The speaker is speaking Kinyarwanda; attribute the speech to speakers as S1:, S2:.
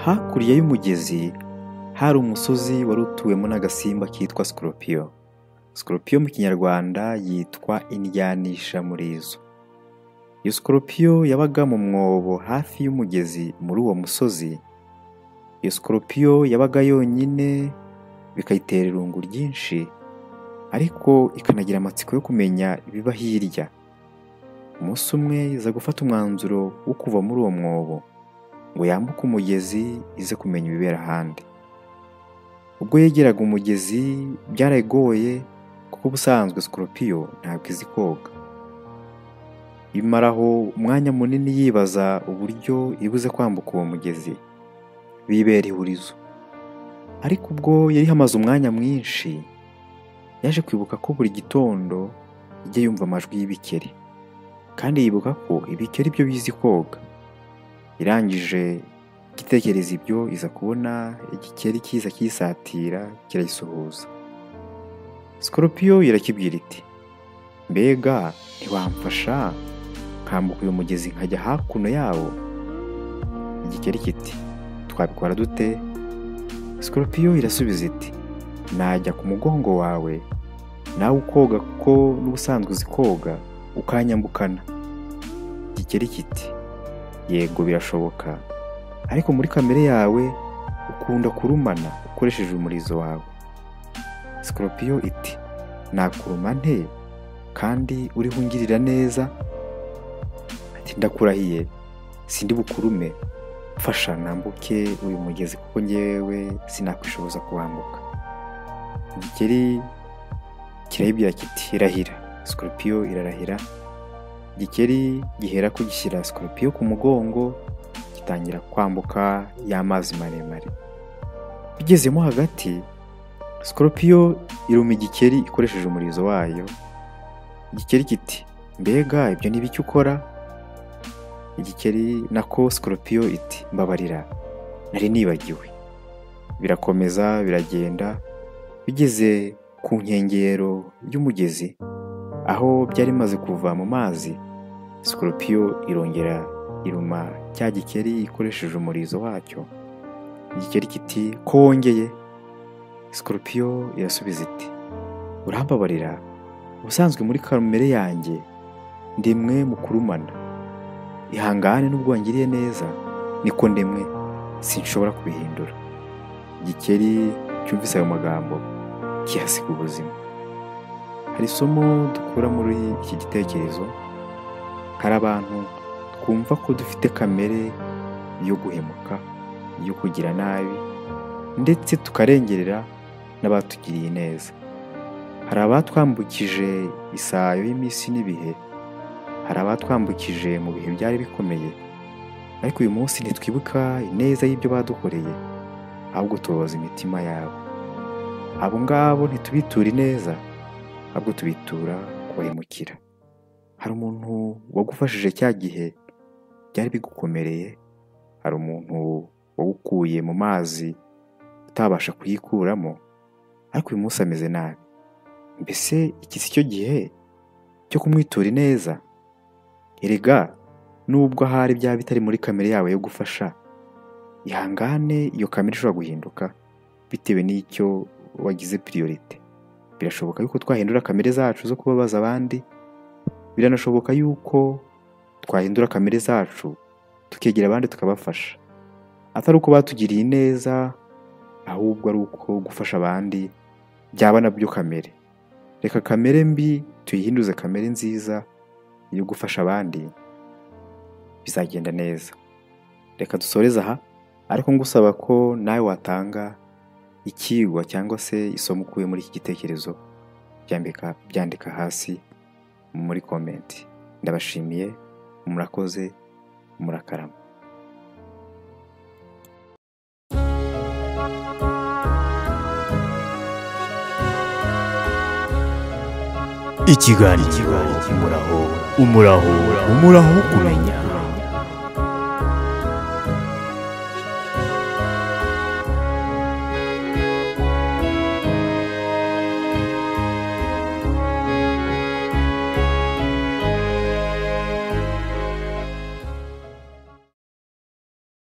S1: Hakurya y'umugezi hari umusozi wari utuwemo n'agasimba kitwa Scorpion. Scorpion mu kinyarwanda yitwa indyanishamurizo. Iyo Scorpion yabaga mu mwobo hafi y'umugezi muri uwo musozi. Iyo Scorpion yabaga yonyine bikayitera irungu ryinshi, ariko ikanagira amatsiko yo kumenya ibiba hirya. Umunsi umwe iza gufata umwanzuro wo kuva muri uwo mwobo ngo yambuke umugezi ize kumenya ibibera ahandi. Ubwo yegeraga umugezi byaragoye kuko ubusanzwe Scorpion ntabwo izi koga. Imaraho umwanya munini yibaza uburyo ibuze kwambuka uwo mugezi, bibera ihurizo. Ariko ubwo yari hamaze umwanya mwinshi, yaje kwibuka ko buri gitondo ijya yumva amajwi y'ibikeri, kandi yibuka ko ibikeri byo bizi koga. Irangije gitekereza ibyo, iza kubona igikeri kiza kisatira kirayisuhuza. Scorpion irakibwira iti, mbega ntiwamfasha nkambuka uyu mugezi nkajya hakuno yawo? Igikeri kiti, twabikora dute? Scorpion irasubiza iti, najya ku mugongo wawe nawe ukoga kuko n'ubusanzwe uzi koga ukanyambukana. Igikeri kiti, yego birashoboka, ariko muri kamere yawe ukunda kurumana ukoresheje umurizo wawe. Scorpion iti, nakuruma nte kandi uriho ungirira neza? Ati, ndakurahiye sindi bukurume, mfasha nambuke uyu mugezi kuko njyewe sinakwishoboza kuwambuka. Igikeri kirayibwira kiti, irahira. Scorpion irarahira. Igikeri gihera ko gishyira Scorpion ku mugongo, gitangira kwambuka y'amazi maremare. Bigezemo hagati, Scorpion iruma igikeri ikoresheje umurizo wayo. Igikeri kiti, mbega ibyo ni biki ukora? Igikeri nako Scorpion iti, mbabarira nari nibagiwe. Birakomeza biragenda, bigeze ku nkengero y'umugezi aho byari maze kuva mu mazi. Scorpion irongera iruma cya gikeri ikoresheje umurizo wacyo. Igikeri kiti, ko wongeye? Scorpion irasubiza iti, urambabarira, ubusanzwe muri kamere yanjye ndemwe mu kurumana. Ihangane n'ubwo wangiriye neza, niko ndemwe, sinshobora kubihindura. Igikeri cyumvise ayo magambo kihasiga ubuzima. Hari isomo dukura muri iki gitekerezo. Hari abantu twumva ko dufite kamere yo guhemuka, yo kugira nabi, ndetse tukarengerera n'abatugiriye neza. Hari abatwambukije isayo y'iminsi n'ibihe, hari abatwambukije mu bihe byari bikomeye, ariko uyu munsi ntitwibuka ineza y'ibyo badukoreye, ahubwo tubabaza imitima yabo. Abo ngabo ntitubitura ineza, ahubwo tubitura kubahemukira. Hari umuntu wagufashije cya gihe byari bigukomereye, hari umuntu wagukuye mu mazi utabasha kuyikuramo, ariko uyu munsi ameze nabi. Mbese iki si cyo gihe cyo kumwitura ineza? Erega nubwo ahari byaba bitari muri kamere yawe yo gufasha, ihangane, iyo kamere ishobora guhinduka bitewe n'icyo wagize priorite. Birashoboka yuko twahindura kamere zacu zo kubabaza abandi, biranashoboka yuko twahindura kamere zacu tukegera abandi tukabafasha, atari uko batugiriye neza, ahubwo ari uko gufasha abandi byaba nabyo kamere. Reka kamere mbi tuyihinduze kamere nziza yo gufasha abandi, bizagenda neza. Reka dusoreze aha, ariko ngusaba ko nawe watanga ikigwa cyangwa se isomo ukuye muri iki gitekerezo, byandika hasi muri comment. Ndabashimiye, murakoze, murakarama.
S2: Ikiganiro umuraho wo kumenya.